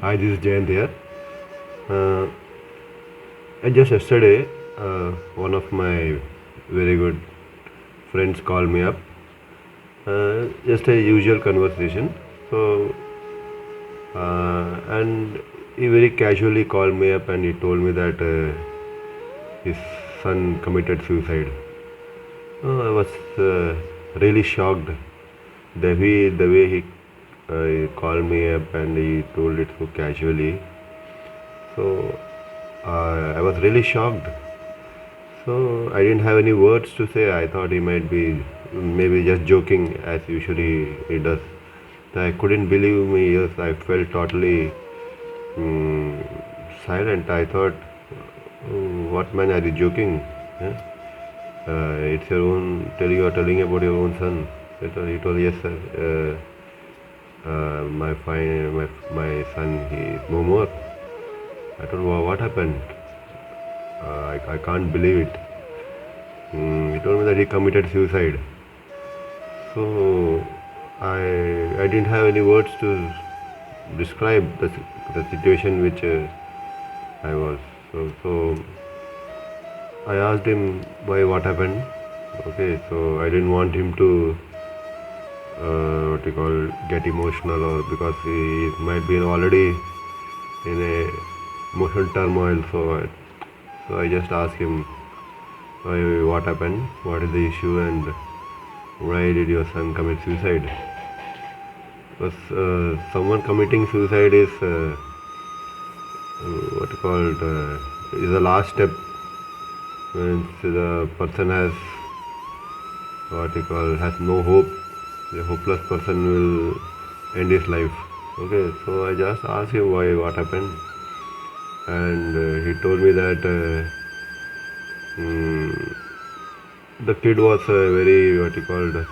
Hi, this is Jayant here. Uh, just yesterday, one of my very good friends called me up. Just a usual conversation. And he very casually called me up and he told me that his son committed suicide. I was really shocked the way he called me up and he told it so casually. So I was really shocked. So I didn't have any words to say. I thought he might be maybe just joking as usually he does. I couldn't believe me. Yes, I felt totally mm, silent. I thought, what man are you joking? Yeah? It's your own. You are telling about your own son. He told yes, sir. My son, he is no more. I told, what happened? I can't believe it. He told me that he committed suicide. So I didn't have any words to describe the situation which I was. So I asked him why, what happened. Okay, so I didn't want him to what you call get emotional, or because he might be already in a emotional turmoil. So I just asked him why, what happened, what is the issue, and why did your son commit suicide? Because someone committing suicide is what you called is the last step when the person has what you call has no hope. The hopeless person will end his life. Okay, so I just asked him why, what happened, and he told me that the kid was very what you called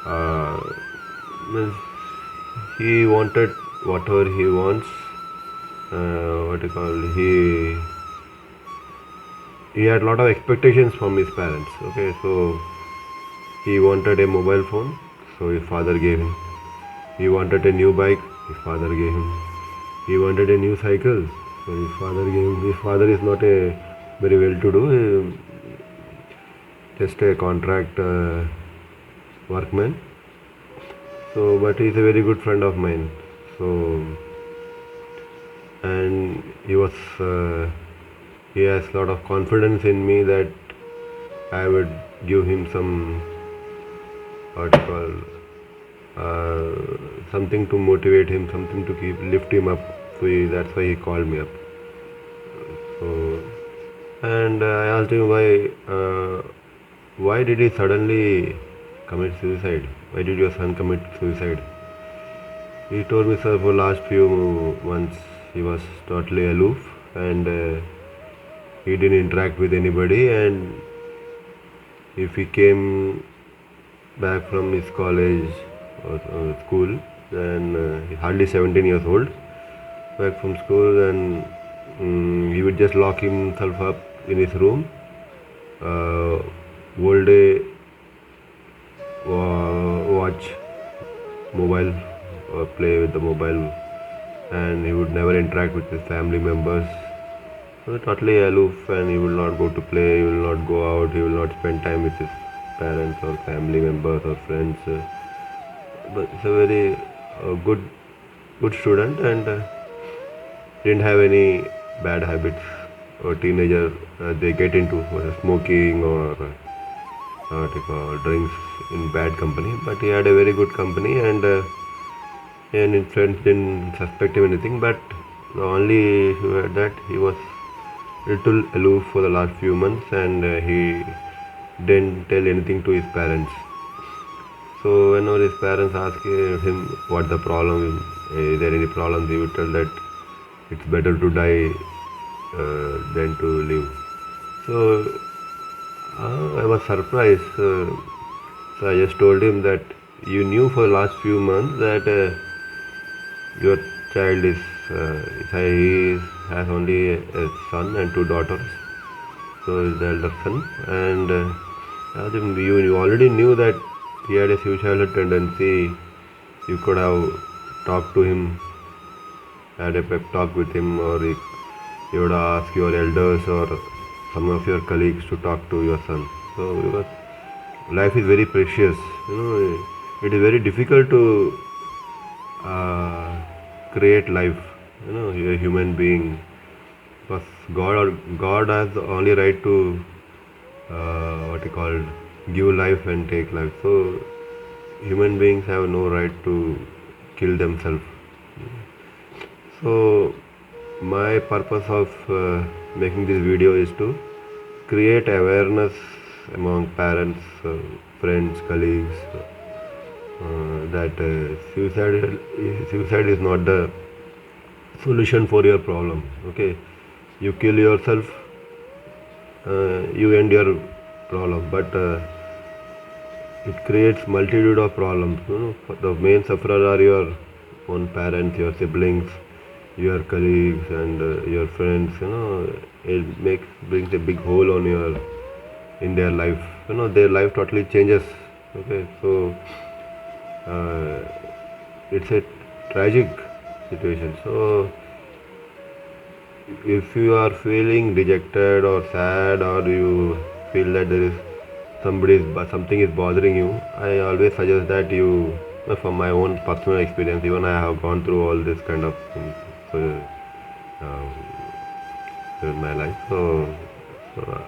uh, means he wanted whatever he wants. What you call he had a lot of expectations from his parents. Okay, so he wanted a mobile phone, so his father gave him. He wanted a new bike, his father gave him. He wanted a new cycle, so his father gave him. His father is not a very well-to-do, just a contract workman. So, but he's a very good friend of mine. So, and he has a lot of confidence in me that I would give him some what you call something to motivate him, something to lift him up. So that's why he called me up. So, and I asked him why did he suddenly commit suicide? Why did your son commit suicide? He told me, sir, for last few months he was totally aloof, and he didn't interact with anybody, and if he came back from his college or school, then he's hardly 17 years old, back from school, and he would just lock himself up in his room, uh, whole day watch mobile or play with the mobile, and he would never interact with his family members. So totally aloof, and he will not go to play, he will not go out, he will not spend time with his parents or family members or friends. But it's a very good student, and didn't have any bad habits or teenager they get into smoking or what you call drinks in bad company. But he had a very good company, and his friends didn't suspect him anything. But the only issue had that he was little aloof for the last few months, and he didn't tell anything to his parents. So whenever his parents ask him what the problem is there any problems, he would tell that it's better to die than to live. So I was surprised. So I just told him that you knew for the last few months that your child is he has only a son and two daughters. So he's the elder son, and I asked him, you already knew that he had a suicidal tendency. You could have talked to him had a pep talk with him, or you would ask your elders or some of your colleagues to talk to your son. So because life is very precious, it is very difficult to uh, create life, a human being, because God has the only right to what you call give life and take life. So human beings have no right to kill themselves. So my purpose of making this video is to create awareness among parents, friends, colleagues, that suicide is not the solution for your problem. Okay, you kill yourself, you end your problem, but it creates multitude of problems. The main sufferers are your own parents, your siblings, your colleagues, and your friends. It brings a big hole on your in their life. Their life totally changes. Okay, so it's a tragic situation. So if you are feeling dejected or sad, or you feel that there is something is bothering you, I always suggest that you, from my own personal experience, even I have gone through all this kind of things um, in my life. So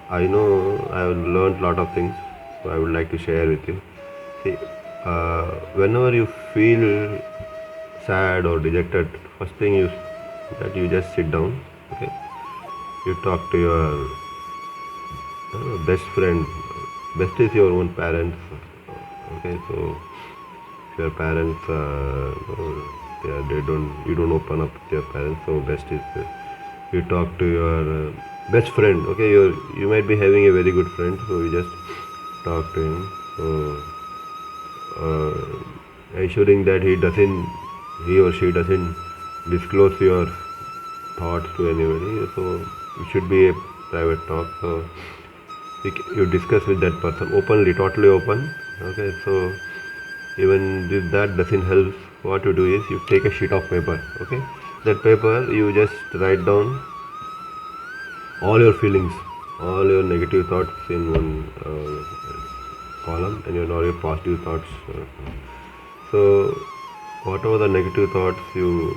I know I have learned a lot of things. So I would like to share with you. See, whenever you feel sad or dejected, first thing that you just sit down. Okay, you talk to your best friend. Best is your own parents. Okay, so if your parents they don't, you don't open up with your parents. So best is you talk to your best friend. Okay, you might be having a very good friend, so you just talk to him. So ensuring that he or she doesn't disclose your thoughts to anybody. So it should be a private talk. So you discuss with that person openly, totally open. Okay, so even if that doesn't help, what you do is you take a sheet of paper. Okay, that paper you just write down all your feelings, all your negative thoughts in one column, and all your positive thoughts. So whatever the negative thoughts, you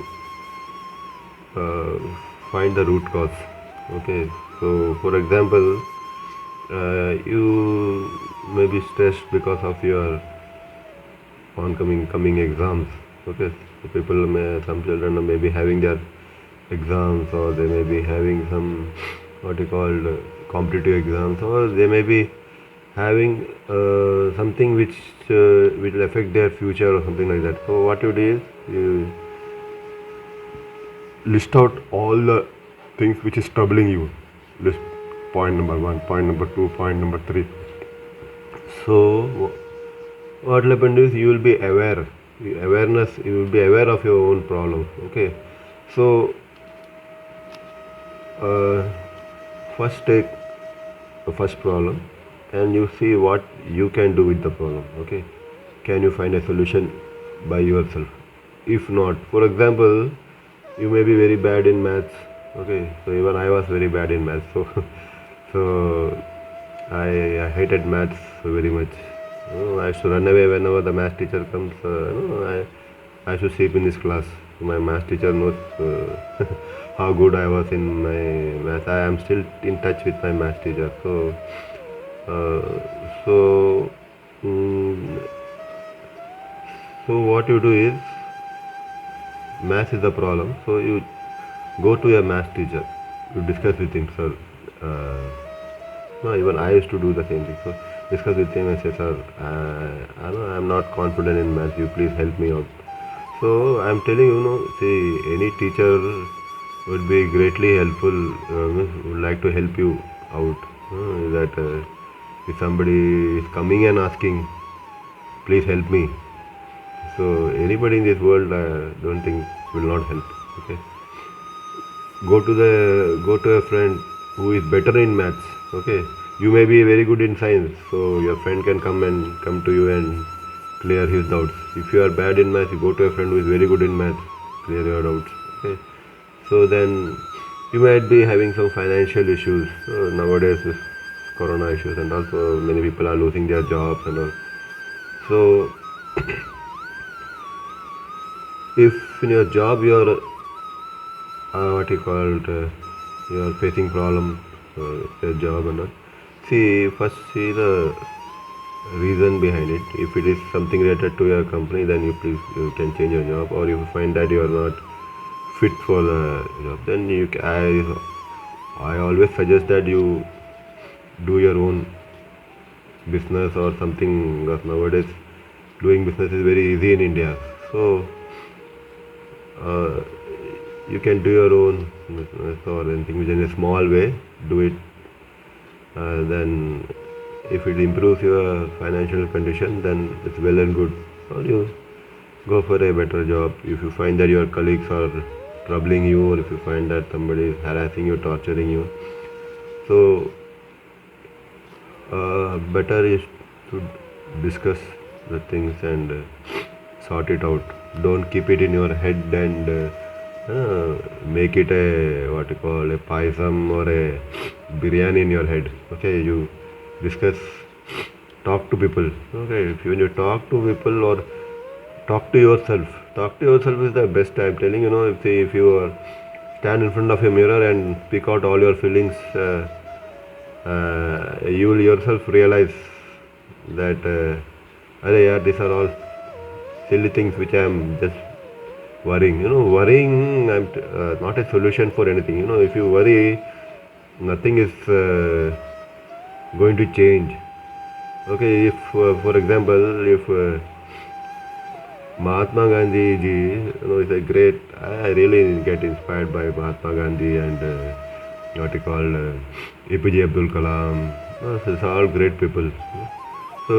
find the root cause. Okay, so for example, you may be stressed because of your coming exams. Okay, so some children may be having their exams, or they may be having some what you call competitive exams, or they may be having something which will affect their future or something like that. So what you do is you list out all the things which is troubling you. List point number 1, point number 2, point number 3. So what will happen is you will be aware. Awareness, you will be aware of your own problems. Okay, so first take the first problem and you see what you can do with the problem. Okay, can you find a solution by yourself? If not, for example, you may be very bad in maths. Okay, so even I was very bad in maths. So I hated maths very much. I used to run away whenever the math teacher comes. I should sleep in this class. My math teacher knows how good I was in my math. I am still in touch with my math teacher. So, so what you do is, math is the problem. So you go to your math teacher. You discuss with him, sir. No, even I used to do the same thing. So discuss with him and say, sir, I'm not confident in math. You please help me out. So I'm telling you, see, any teacher would be greatly helpful. Would like to help you out. That if somebody is coming and asking, please help me. So anybody in this world, I don't think will not help. Okay. Go to a friend who is better in maths. Okay, you may be very good in science, so your friend can come to you and clear his doubts. If you are bad in maths, you go to a friend who is very good in maths, clear your doubts. Okay, So then you might be having some financial issues. Nowadays with corona issues, and also many people are losing their jobs and all. So if in your job you're what you called you're facing problems with your job and all, see first see the reason behind it. If it is something related to your company, then you can change your job. Or if you find that you are not fit for the job, then I always suggest that you do your own business or something, because nowadays doing business is very easy in India. So uh, you can do your own business or anything which in a small way. Do it. Then if it improves your financial condition, then it's well and good. Or you go for a better job. If you find that your colleagues are troubling you, or if you find that somebody is harassing you, torturing you, so better is to discuss the things and sort it out. Don't keep it in your head and make it a what you call a paisam or a biryani in your head. Okay, you discuss, talk to people. Okay, if when you talk to people or talk to yourself, talk to yourself is the best. I'm telling you, if you stand in front of a mirror and speak out all your feelings, you will yourself realize that arey yaar, these are all silly things which I am just worrying. Worrying not a solution for anything. If you worry, nothing is going to change. Okay, if for example, if Mahatma Gandhi ji, is a great. I really get inspired by Mahatma Gandhi and what you call APJ Abdul Kalam. These are all great people. So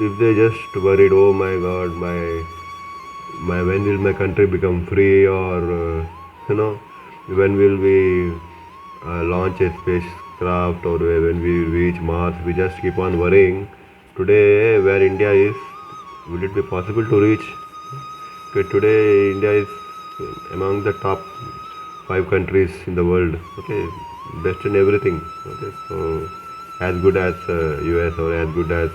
if they just worried, oh my God, my when will my country become free, or when will we launch a spacecraft, or when we reach Mars, we just keep on worrying. Today, where India is, will it be possible to reach? Okay, today India is among the top 5 countries in the world. Okay, best in everything. Okay, so as good as US, or as good as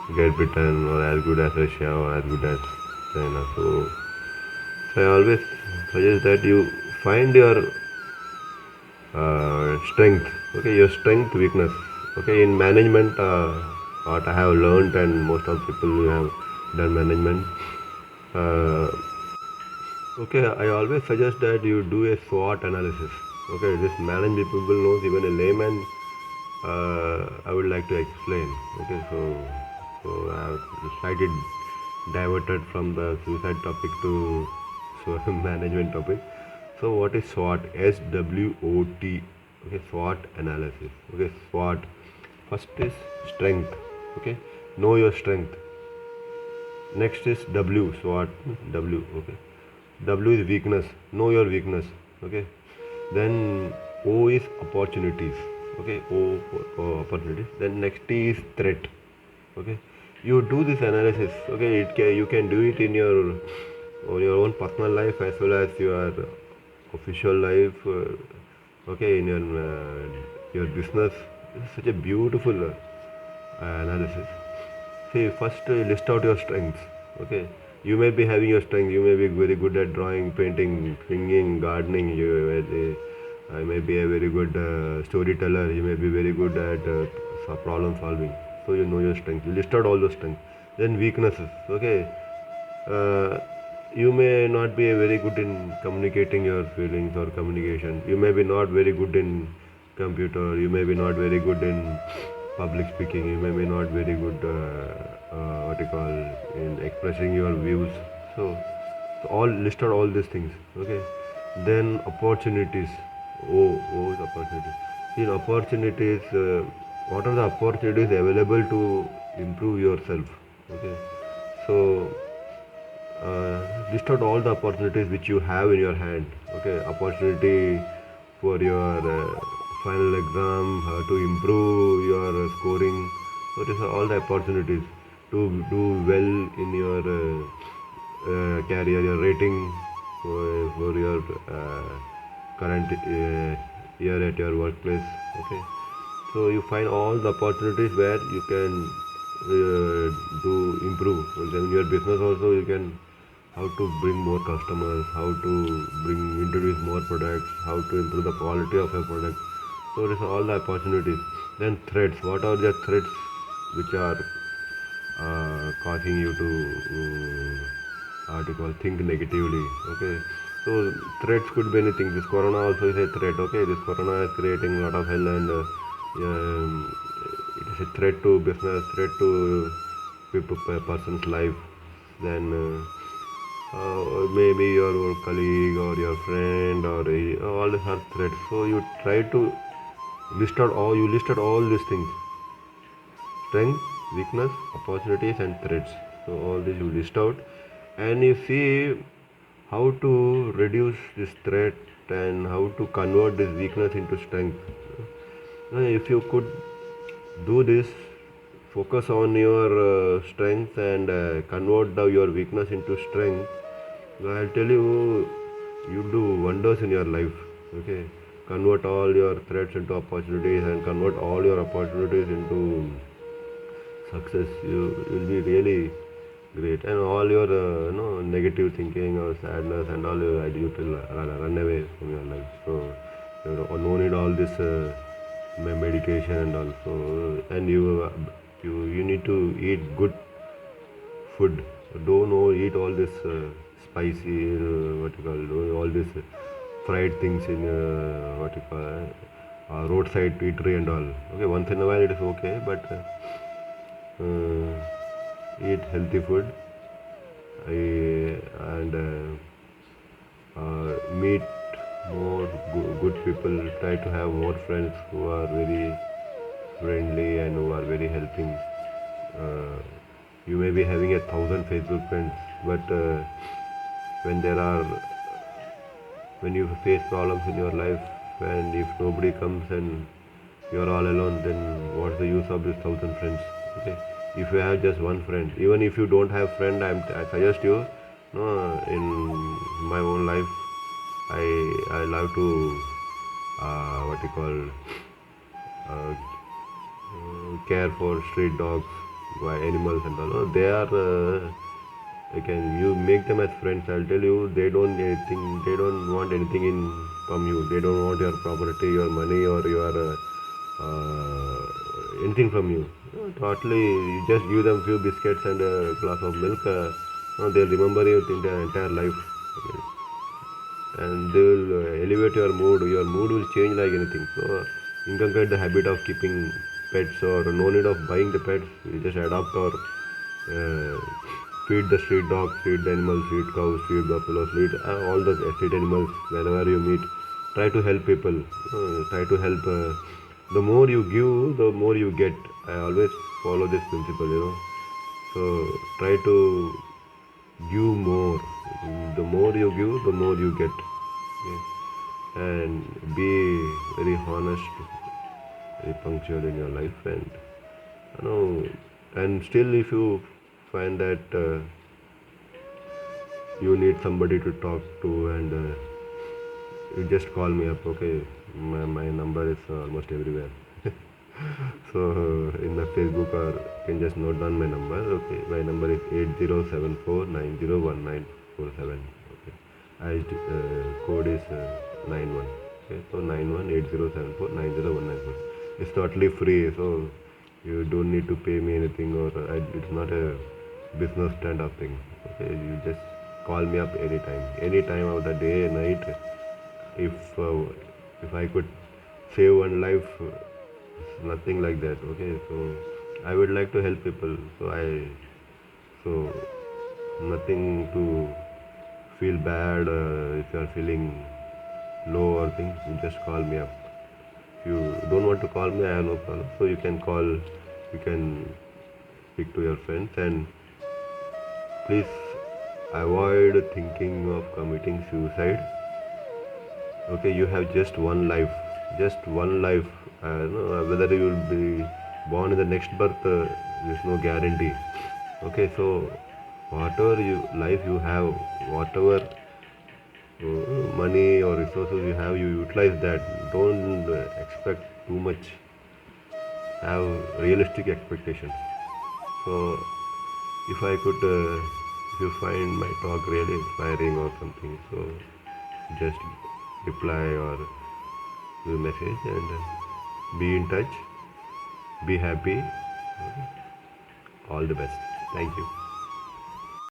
Great Britain, or as good as Russia, or as good as China. So I always suggest that you find your strength. Okay, your strength, weakness. Okay, in management, what I have learned, and most of people who have done management. Uh, okay, I always suggest that you do a SWOT analysis. Okay, this management people knows, even a layman. I would like to explain. Okay, so I have slightly diverted from the suicide topic to management topic. So what is SWOT? SWOT. Okay, SWOT analysis. Okay, SWOT. First is strength. Okay, know your strength. Next is W. SWOT. W. Okay. W is weakness. Know your weakness. Okay. Then O is opportunities. Okay. O for opportunities. Then next T is threat. Okay. You do this analysis. Okay. You can do it in your own personal life as well as your official life. Okay. In your business. This is such a beautiful analysis. See, first list out your strengths. Okay, you may be having your strength. You may be very good at drawing, painting, singing, gardening. I may be a very good storyteller. You may be very good at problem solving. So you know your strengths. You list out all those strengths. Then weaknesses. Okay, uh, you may not be very good in communicating your feelings or communication. You may be not very good in computer. You may be not very good in public speaking. You may be not very good what you call in expressing your views. So all list out all these things. Okay, then opportunities. Oh is opportunities. In opportunities, what are the opportunities available to improve yourself? Okay, so list out all the opportunities which you have in your hand. Okay, opportunity for your final exam, to improve your scoring. So these are all the opportunities to do well in your career, your rating for your current year at your workplace. Okay, so you find all the opportunities where you can do improve. And then your business also you can how to bring more customers, how to introduce more products, how to improve the quality of a product. So it is all the opportunities. Then threats. What are the threats which are causing you to what you call think negatively? Okay. So threats could be anything. This corona also is a threat. Okay. This corona is creating a lot of hell and it is a threat to business, threat to people, person's life. Then. Or maybe your colleague or your friend or all these are threats. So you try to listed all these things: strength, weakness, opportunities, and threats. So all these you list out, and you see how to reduce this threat and how to convert this weakness into strength. If you could do this, focus on your strength and convert your weakness into strength. I'll tell you, you do wonders in your life. Okay, convert all your threats into opportunities and convert all your opportunities into success. You will be really great, and all your negative thinking or sadness and all you will run away from your life. So no need all this medication and also, and you need to eat good food. Don't eat all this spicy, what you call, all this fried things in what you call roadside eatery and all. Okay, once in a while it is okay, but eat healthy food. And meet more good people. Try to have more friends who are very friendly and who are very helping. You may be having 1,000 Facebook friends, but when there are when you face problems in your life, and if nobody comes and you're all alone, then what's the use of these 1,000 friends? Okay, if you have just one friend, even if you don't have friend, I suggest you, no, in my own life, I love to what you call uh, care for street dogs, animals and all. No, they are can you make them as friends. I'll tell you, they don't anything. They don't want anything in from you. They don't want your property, your money, or your anything from you. No, totally, you just give them few biscuits and a glass of milk. No, they'll remember you in their entire life. Okay, and they will elevate your mood. Your mood will change like anything. So inculcate the habit of keeping pets, or no need of buying the pets. You just adopt or uh, feed the street dogs, feed the animals, feed cows, feed buffaloes, feed all the street animals whenever you meet. Try to help people. Try to help. The more you give, the more you get. I always follow this principle. So try to give more. The more you give, the more you get. Okay? And be very honest, very punctual in your life, and you know, and still, if you find that you need somebody to talk to, and you just call me up. Okay, my number is almost everywhere. So in the Facebook, or you can just note down my number. Okay, my number is 8074901947. Okay, I code is 91. Okay, so 918074901947. It's totally free, so you don't need to pay me anything, or it's not a business stand up thing. Okay, you just call me up any time of the day, night. If I could save one life, nothing like that. Okay, so I would like to help people. So nothing to feel bad if you are feeling low or things. You just call me up. If you don't want to call me, I have no problem. So you can call. You can speak to your friends, and please avoid thinking of committing suicide. Okay, you have just one life. Just one life. No, whether you will be born in the next birth, there's no guarantee. Okay, so whatever life you have, whatever money or resources you have, you utilize that. Don't expect too much. Have realistic expectations. So if I could, if you find my talk really inspiring or something, so just reply or do a message and be in touch. Be happy. All the best. Thank you.